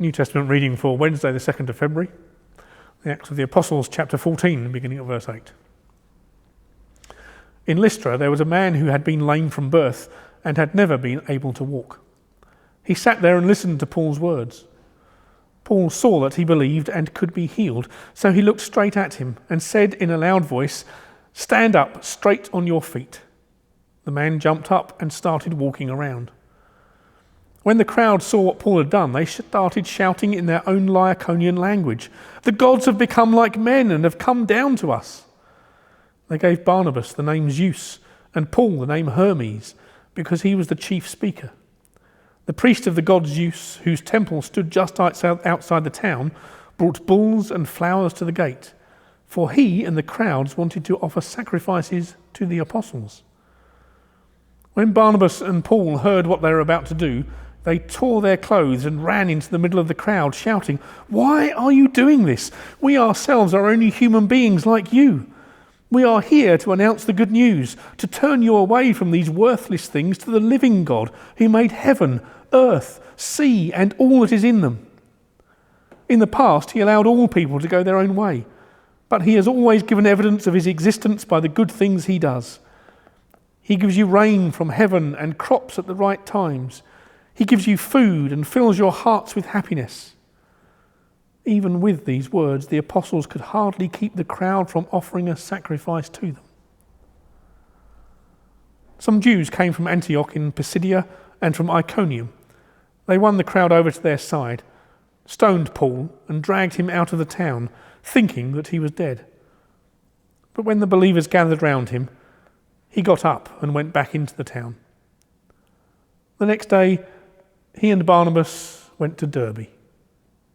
New Testament reading for Wednesday the 2nd of February, the Acts of the Apostles, chapter 14, beginning at verse 8. In Lystra there was a man who had been lame from birth and had never been able to walk. He sat there and listened to Paul's words. Paul saw that he believed and could be healed, so he looked straight at him and said in a loud voice, "Stand up, straight on your feet." The man jumped up and started walking around. When the crowd saw what Paul had done, they started shouting in their own Lycaonian language, "The gods have become like men and have come down to us." They gave Barnabas the name Zeus and Paul the name Hermes, because he was the chief speaker. The priest of the god Zeus, whose temple stood just outside the town, brought bulls and flowers to the gate, for he and the crowds wanted to offer sacrifices to the apostles. When Barnabas and Paul heard what they were about to do, they tore their clothes and ran into the middle of the crowd, shouting, "Why are you doing this? We ourselves are only human beings like you. We are here to announce the good news, to turn you away from these worthless things to the living God who made heaven, earth, sea, and all that is in them. In the past, he allowed all people to go their own way, but he has always given evidence of his existence by the good things he does. He gives you rain from heaven and crops at the right times. He gives you food and fills your hearts with happiness." Even with these words, the apostles could hardly keep the crowd from offering a sacrifice to them. Some Jews came from Antioch in Pisidia and from Iconium. They won the crowd over to their side, stoned Paul, and dragged him out of the town, thinking that he was dead. But when the believers gathered round him, he got up and went back into the town. The next day, he and Barnabas went to Derbe.